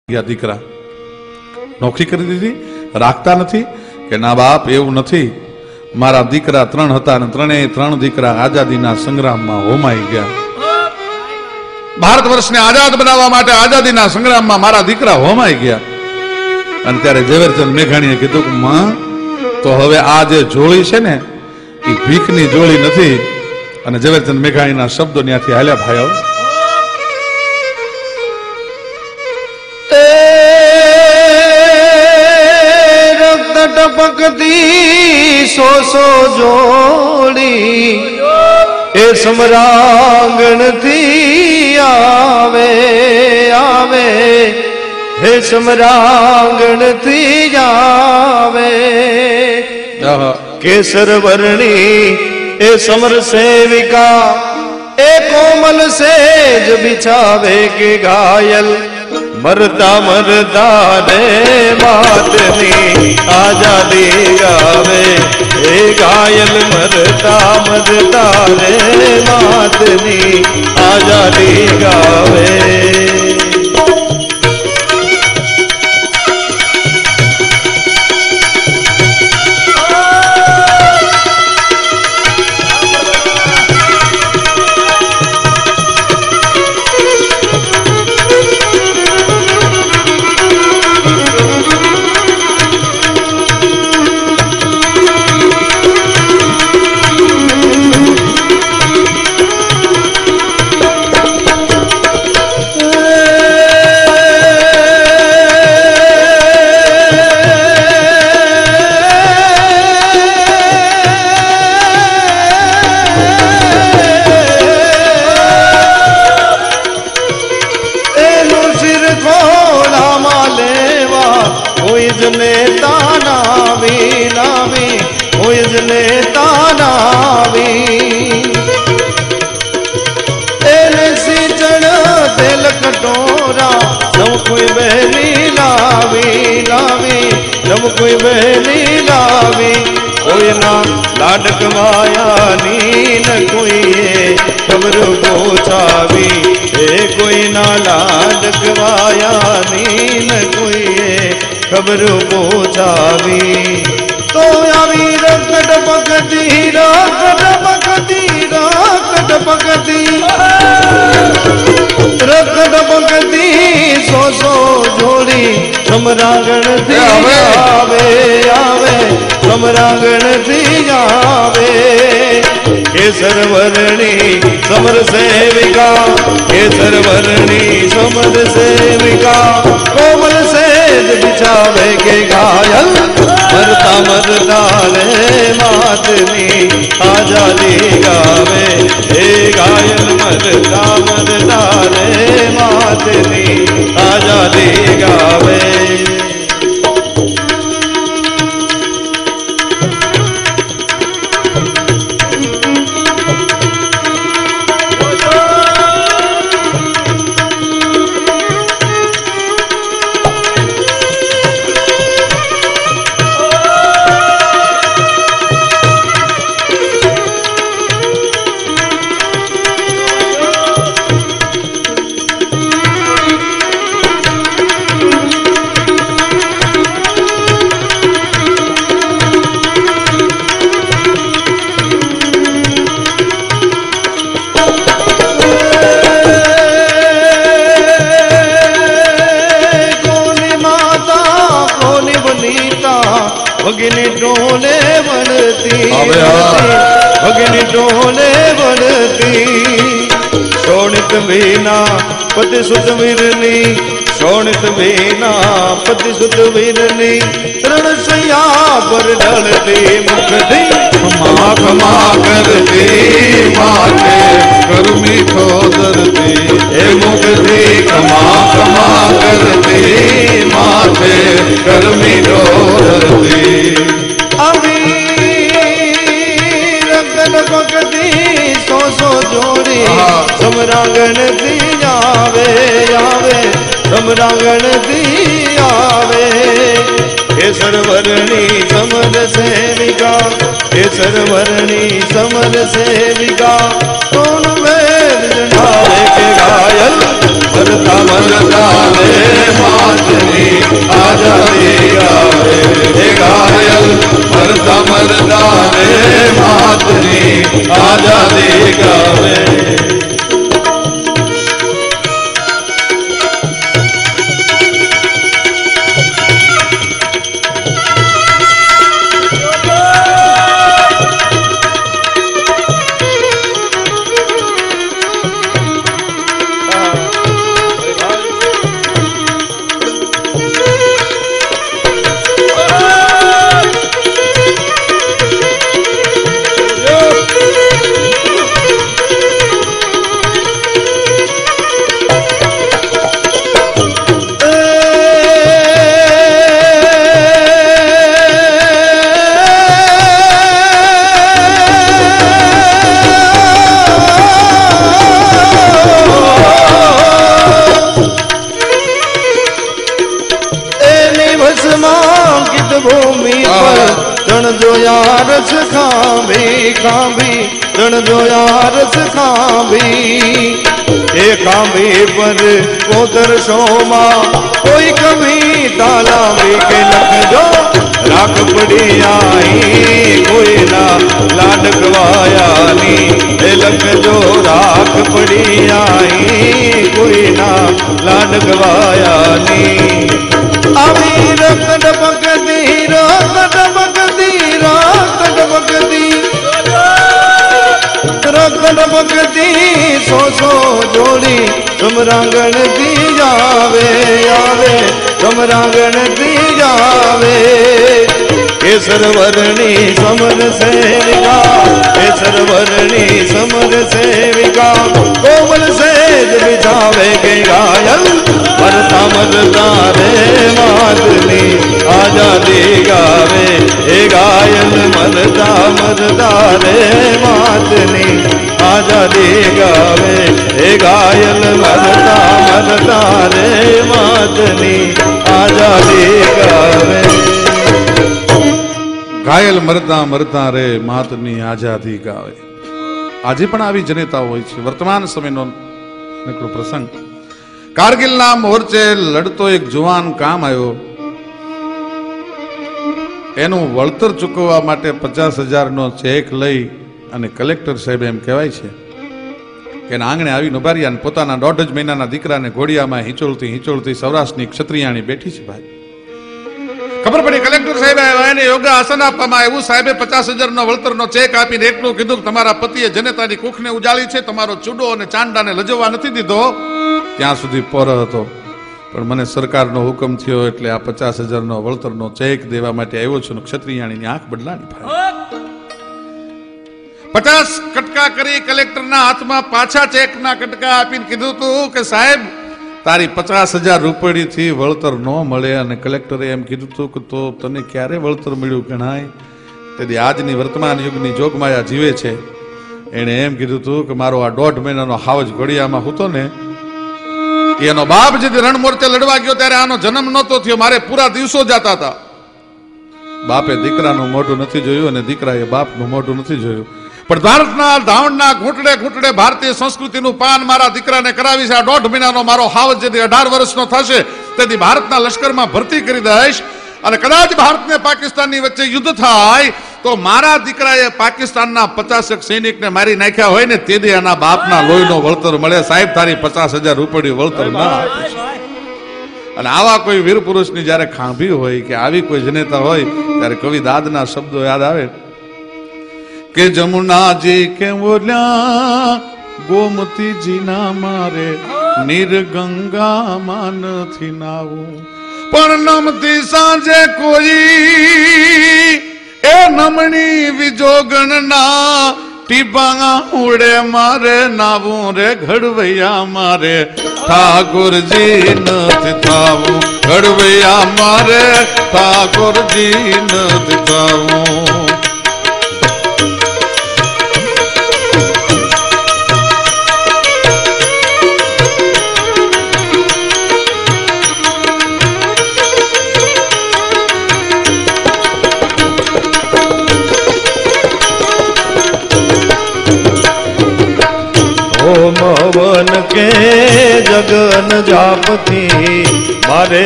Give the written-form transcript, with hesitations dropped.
દીકરા નોકરી કરી દીધી, રાખતા નથી કે ના બાપ એવું નથી, મારા દીકરા 3 હતા અને ત્રણ દીકરા આઝાદીના સંગ્રામમાં હોમાઈ ગયા. ભારત વર્ષને આઝાદ બનાવવા માટે આઝાદીના સંગ્રામમાં મારા દીકરા હોમાઈ ગયા. અને ત્યારે ઝવેરચંદ મેઘાણીએ કીધું કે માં, તો હવે આ જે જોડી છે ને એ ભીખની જોડી નથી. અને ઝવેરચંદ મેઘાણીના શબ્દો ત્યાંથી હાલ્યા ભાઈઓ. ટપકતી સો જોડી એ સમરાંગણ થી આવે આવે, હે સમરાંગણ થી આવે. કેસર વર્ણી એ સમર સેવિકા એ કોમલ સેજ બિછાવે કે ઘાયલ મરતા મરતા રે માતની આઝાદી ગાવે. એ ઘાયલ મરતા મરતા રે માતની આઝાદી ગાવે. कोई बहनी लावी कोई ना लाडक मायानी न कोई खबर पहुँचावी. कोई ना लाडक मायानी न कोई खबर पहुँचावी. तो आवी रकट पकती रकट पकती रकट पकती रकट पकती सो जोड़ी समरांगण थी आवे आवे, समरांगण थी आवे. केसर वर्णी समर सेविका केसर वर्णी समर सेविका कोमल सेज बिछावे के घायल मरता मरता रे मातनी आज़ादी गावे. हे घायल मरता मरता रे मातनी आज़ादी गावे. भगनी टोले बनती भगनी टोले बनती. शोणित बीना पति सुत वीरनी शोणित बीना पति सुत वीरनी रणसैया पर ढलती मुख दी खमा खमा करती माथे कर मीठो दरती. हे मुख दी खमा खमा करती माथे कर मीठो दरती. सो जोड़ी समरांगण थी आवे आवे, समरांगण थी आवे. केसर वर्णी समर सेविका केसर वर्णी समर सेविका कौन वेद जनावे के घायल मरता मरता रे मात ભૂમિ પર જણ જોયા રસ ખાંભી ખાંભી જણ જોયા રસ ખાંભી એ ખાંભી પર કોતર શોમાં કોઈ કભી તાલાવી કે લખજો રાખ પડી આઈ કોઈના લાડકવાયાની એ લખજો રાખ પડી આઈ કોઈના લાડકવાયાની આવી રકડ બગદી રકડ બગદી રકડ બગદી રકડ બગદી સો જોડી સમરાંગણ થી જાવે આવે સમરાંગણ થી જાવે કેસર વર્ણી સમર સેવિકા કેસર વર્ણી સમર સેવિકા કોમલ સેજ બિછાવે કે ગાયલ મરતા મરતા રે માતની આઝાદી ગાવે એ ગાયલ મરતા મરતા રે માતની આઝાદી ગાવે એ ગાયલ મરતા મરતા રે માતની આઝાદી ગાવે ઘાયલ મરતા મરતા રે માતની આઝાદી ગાવે. આજે પણ આવી જનેતા હોય છે. વર્તમાન સમયનો નીકળો પ્રસંગ. કારગિલના મોરચે લડતો એક જુવાન કામ આવ્યો. એનું વળતર ચૂકવવા માટે 50,000નો ચેક લઈ અને કલેક્ટર સાહેબ એમ કહેવાય છે કે એના આંગણે આવી ઉભાર્યા અને પોતાના 1.5 મહિનાના દીકરાને ઘોડિયામાં હિંચોળતી હિંચોળતી સૌરાષ્ટ્રની ક્ષત્રિયાણી બેઠી છે. ભાઈ ખબર પડી કલેક્ટર સાહેબ આવ્યા, એને યોગા આસન આપવામાં આવ્યું. સાહેબે 50,000નો વળતરનો ચેક આપીને એટલું કીધું કે તમારા પતિએ જનતાની કુખને ઉજાળી છે, તમારો ચૂડો અને ચાંડાને લજવવા નથી દીધો. ત્યાં સુધી પોર હતો, પણ મને સરકારનો હુકમ થયો એટલે આ 50,000નો વળતરનો ચેક દેવા માટે આવ્યો છું. ક્ષત્રિયાણીની આંખ બદલાણી. 50 કટકા કરી કલેક્ટરના હાથમાં પાછા ચેકના કટકા આપીને કીધું તું કે સાહેબ તારી 50,000 રૂપિયાથી વળતર ન મળે. અને કલેક્ટરે એમ કીધું હતું કે તો તને ક્યારે વળતર મળ્યું ગણાય? તેથી આજની વર્તમાન યુગની જોગમાયા જીવે છે. એણે એમ કીધું હતું કે મારો આ 1.5 મહિનાનો હાવજ ઘોડિયામાં હતો ને, એનો બાપ જેથી રણ મોરચે લડવા ગયો ત્યારે આનો જન્મ નહોતો થયો, મારે પૂરા દિવસો જતા હતા. બાપે દીકરાનું મોઢું નથી જોયું અને દીકરાએ બાપનું મોઢું નથી જોયું. પણ ભારતના ધાવણના ઘૂંટડે ઘૂંટડે ભારતીય સંસ્કૃતિનું પાન મારા દીકરાને કરાવી છે. આ 1.5 મહિનાનો મારો હાવજ જેથી 18 વર્ષનો થશે તેથી ભારતના લશ્કરમાં ભરતી કરી દઈશ. અને કદાચ ભારતને પાકિસ્તાનની વચ્ચે યુદ્ધ થાય તો મારા દીકરાએ પાકિસ્તાનના 50 સૈનિકને મારી નાખ્યા હોય ને તેથી એના બાપના લોહીનો વળતર મળે. સાહેબ તારી 50,000 રૂપિયા વળતર ના આપે. અને આવા કોઈ વીર પુરુષની જયારે ખાંભી હોય કે આવી કોઈ જનેતા હોય ત્યારે કવિ દાદના શબ્દો યાદ આવે કે જમુનાજી કે બોલ્યા ગોમતીજી ના મારે નીર ગંગામાં નથી નાવું, પણ નમતી સાંજે કોઈ એ નમણી વિજોગણ ના ટીપા ઉડે મારે નાવું રે ઘડવૈયા મારે ઠાકોરજી નથી થાવું, ઘડવૈયા મારે ઠાકોરજી નથી થાવું. ઓમ હવન કે જગન જાપતી મારે